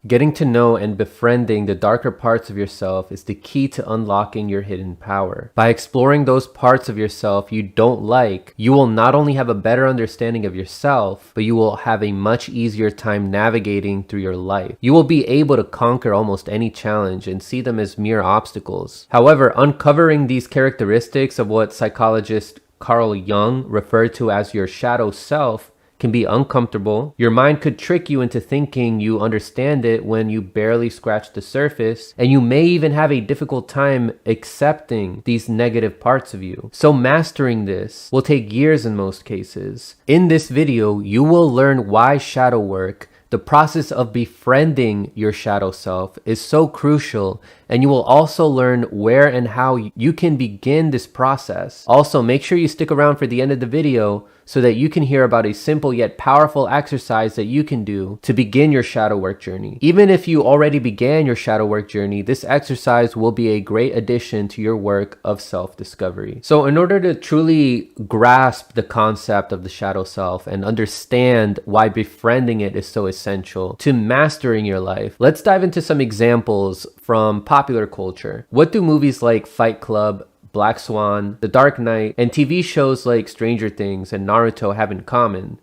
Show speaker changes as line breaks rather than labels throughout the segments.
Getting to know and befriending the darker parts of yourself is the key to unlocking your hidden power. By exploring those parts of yourself you don't like, you will not only have a better understanding of yourself, but you will have a much easier time navigating through your life. You will be able to conquer almost any challenge and see them as mere obstacles. However, uncovering these characteristics of what psychologist Carl Jung referred to as your shadow self can be uncomfortable. Your mind could trick you into thinking you understand it when you barely scratch the surface, and you may even have a difficult time accepting these negative parts of you. So mastering this will take years in most cases. In this video, you will learn why shadow work, the process of befriending your shadow self, is so crucial, and you will also learn where and how you can begin this process. Also, make sure you stick around for the end of the video so that you can hear about a simple yet powerful exercise that you can do to begin your shadow work journey. Even if you already began your shadow work journey, this exercise will be a great addition to your work of self-discovery. So in order to truly grasp the concept of the shadow self and understand why befriending it is so essential to mastering your life, let's dive into some examples from popular culture. What do movies like Fight Club, Black Swan, The Dark Knight, and TV shows like Stranger Things and Naruto have in common?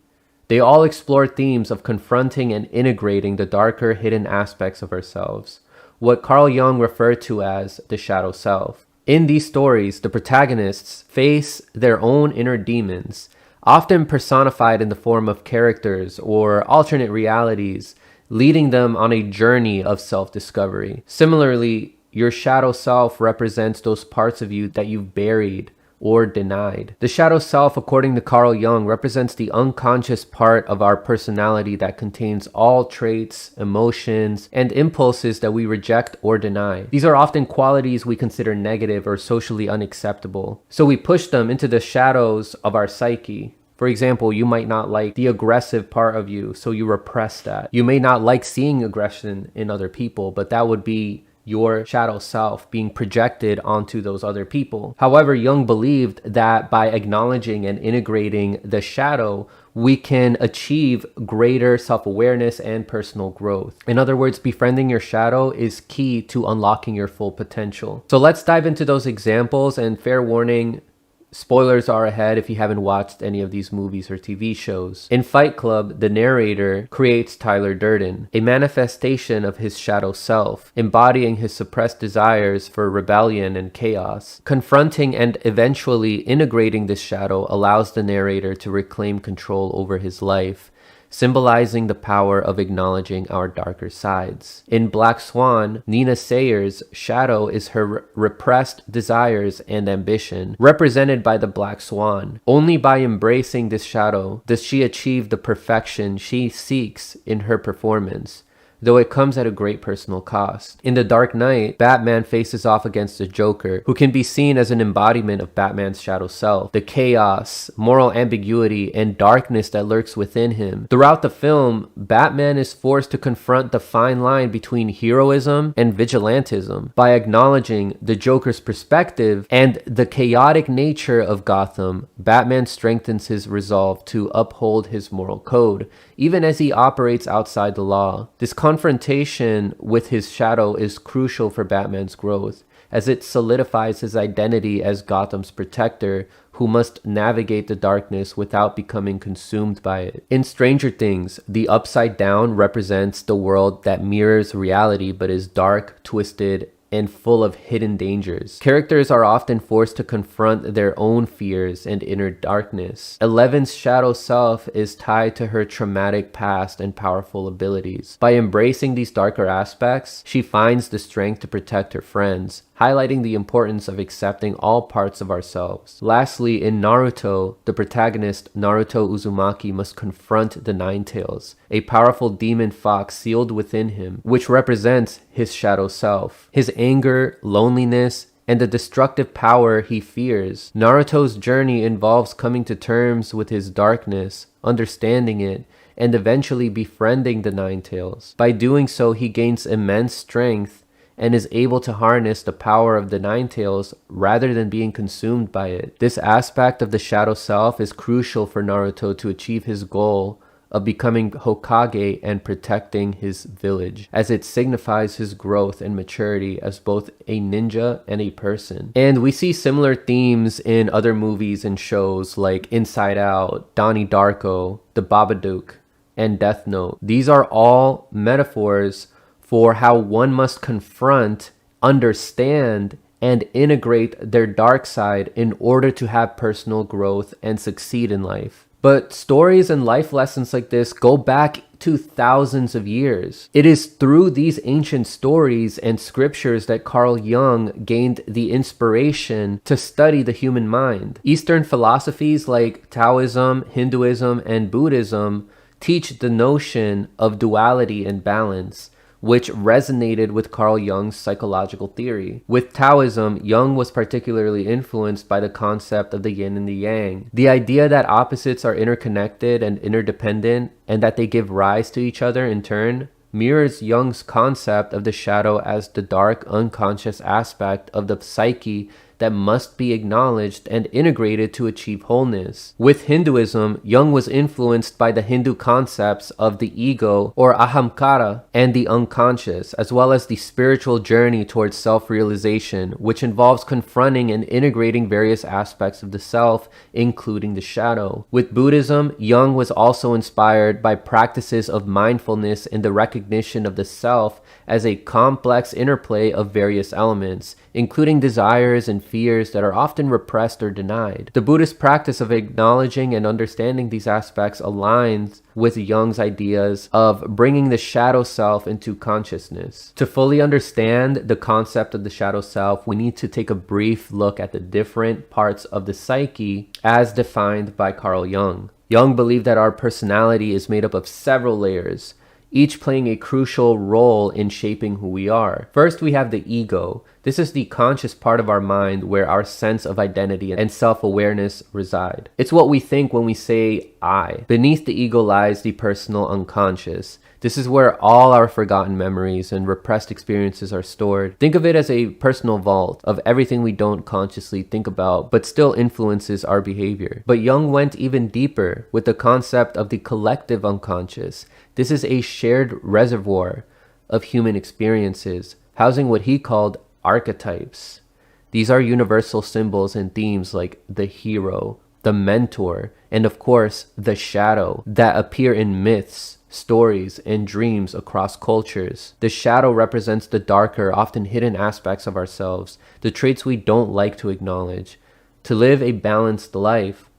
They all explore themes of confronting and integrating the darker hidden aspects of ourselves, what Carl Jung referred to as the shadow self. In these stories, the protagonists face their own inner demons, often personified in the form of characters or alternate realities, leading them on a journey of self-discovery. Similarly, your shadow self represents those parts of you that you've buried or denied. The shadow self, according to Carl Jung, represents the unconscious part of our personality that contains all traits, emotions, and impulses that we reject or deny. These are often qualities we consider negative or socially unacceptable, so we push them into the shadows of our psyche. For example, you might not like the aggressive part of you, so you repress that. You may not like seeing aggression in other people, but that would be your shadow self being projected onto those other people. However, Jung believed that by acknowledging and integrating the shadow, we can achieve greater self-awareness and personal growth. In other words, befriending your shadow is key to unlocking your full potential. So let's dive into those examples, and fair warning, spoilers are ahead if you haven't watched any of these movies or TV shows. In Fight Club, the narrator creates Tyler Durden, a manifestation of his shadow self, embodying his suppressed desires for rebellion and chaos. Confronting and eventually integrating this shadow allows the narrator to reclaim control over his life, symbolizing the power of acknowledging our darker sides. In Black Swan, Nina Sayer's shadow is her repressed desires and ambition, represented by the Black Swan. Only by embracing this shadow does she achieve the perfection she seeks in her performance, though it comes at a great personal cost. In The Dark Knight, Batman faces off against the Joker, who can be seen as an embodiment of Batman's shadow self, the chaos, moral ambiguity, and darkness that lurks within him. Throughout the film, Batman is forced to confront the fine line between heroism and vigilantism. By acknowledging the Joker's perspective and the chaotic nature of Gotham, Batman strengthens his resolve to uphold his moral code, even as he operates outside the law. This confrontation with his shadow is crucial for Batman's growth, as it solidifies his identity as Gotham's protector, who must navigate the darkness without becoming consumed by it. In Stranger Things, the Upside Down represents the world that mirrors reality but is dark, twisted, and full of hidden dangers. Characters are often forced to confront their own fears and inner darkness. Eleven's shadow self is tied to her traumatic past and powerful abilities. By embracing these darker aspects, she finds the strength to protect her friends, highlighting the importance of accepting all parts of ourselves. Lastly, in Naruto, the protagonist Naruto Uzumaki must confront the Nine Tails, a powerful demon fox sealed within him, which represents his shadow self. His anger, loneliness, and the destructive power he fears. Naruto's journey involves coming to terms with his darkness, understanding it, and eventually befriending the Nine Tails. By doing so, he gains immense strength and is able to harness the power of the Nine Tails rather than being consumed by it. This aspect of the shadow self is crucial for Naruto to achieve his goal of becoming Hokage and protecting his village, as it signifies his growth and maturity as both a ninja and a person. And we see similar themes in other movies and shows like Inside Out, Donnie Darko, The Babadook, and Death Note. These are all metaphors for how one must confront, understand, and integrate their dark side in order to have personal growth and succeed in life. But stories and life lessons like this go back to thousands of years. It is through these ancient stories and scriptures that Carl Jung gained the inspiration to study the human mind. Eastern philosophies like Taoism, Hinduism, and Buddhism teach the notion of duality and balance, which resonated with Carl Jung's psychological theory. With Taoism, Jung was particularly influenced by the concept of the yin and the yang. The idea that opposites are interconnected and interdependent, and that they give rise to each other in turn, mirrors Jung's concept of the shadow as the dark, unconscious aspect of the psyche that must be acknowledged and integrated to achieve wholeness. With Hinduism, Jung was influenced by the Hindu concepts of the ego or ahamkara and the unconscious, as well as the spiritual journey towards self-realization, which involves confronting and integrating various aspects of the self, including the shadow. With Buddhism, Jung was also inspired by practices of mindfulness and the recognition of the self as a complex interplay of various elements, including desires and fears that are often repressed or denied. The Buddhist practice of acknowledging and understanding these aspects aligns with Jung's ideas of bringing the shadow self into consciousness. To fully understand the concept of the shadow self, we need to take a brief look at the different parts of the psyche as defined by Carl Jung. Jung believed that our personality is made up of several layers, each playing a crucial role in shaping who we are. First, we have the ego. This is the conscious part of our mind where our sense of identity and self-awareness reside. It's what we think when we say I. Beneath the ego lies the personal unconscious. This is where all our forgotten memories and repressed experiences are stored. Think of it as a personal vault of everything we don't consciously think about, but still influences our behavior. But Jung went even deeper with the concept of the collective unconscious. This is a shared reservoir of human experiences, housing what he called archetypes. These are universal symbols and themes like the hero, the mentor, and of course, the shadow that appear in myths, stories, and dreams across cultures. The shadow represents the darker, often hidden aspects of ourselves, the traits we don't like to acknowledge. To live a balanced life,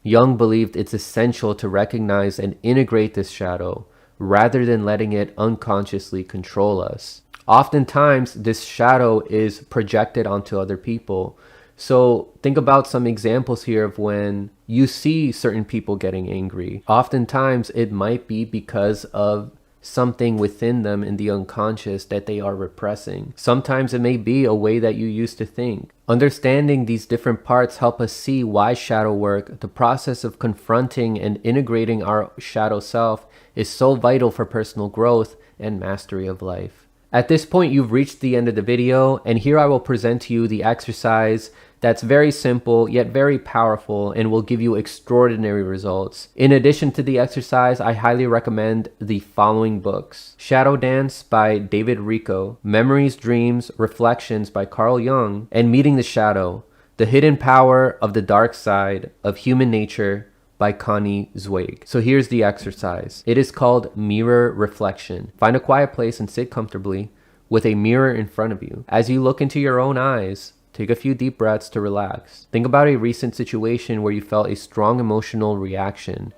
Jung believed it's essential to recognize and integrate this shadow, rather than letting it unconsciously control us. Oftentimes, this shadow is projected onto other people. So think about some examples here of when you see certain people getting angry. Oftentimes, it might be because of something within them in the unconscious that they are repressing. Sometimes it may be a way that you used to think. Understanding these different parts help us see why shadow work, the process of confronting and integrating our shadow self, is so vital for personal growth and mastery of life. At this point, you've reached the end of the video, and here I will present to you the exercise that's very simple yet very powerful and will give you extraordinary results. In addition to the exercise, I highly recommend the following books: Shadow Dance by David Rico, Memories, Dreams, Reflections by Carl Jung, and Meeting the Shadow, The Hidden Power of the Dark Side of Human Nature by Connie Zweig. So here's the exercise. It is called Mirror Reflection. Find a quiet place and sit comfortably with a mirror in front of you. As you look into your own eyes, take a few deep breaths to relax. Think about a recent situation where you felt a strong emotional reaction,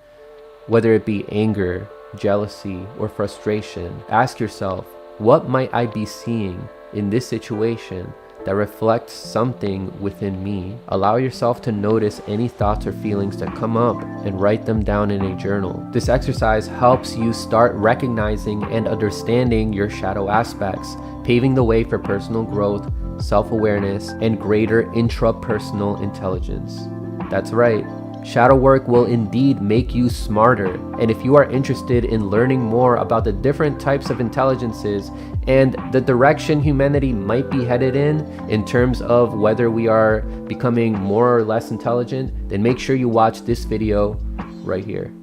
whether it be anger, jealousy, or frustration. Ask yourself, what might I be seeing in this situation that reflects something within me? Allow yourself to notice any thoughts or feelings that come up and write them down in a journal. This exercise helps you start recognizing and understanding your shadow aspects, paving the way for personal growth, self-awareness, and greater intrapersonal intelligence. That's right. Shadow work will indeed make you smarter. And if you are interested in learning more about the different types of intelligences and the direction humanity might be headed in terms of whether we are becoming more or less intelligent, then make sure you watch this video right here.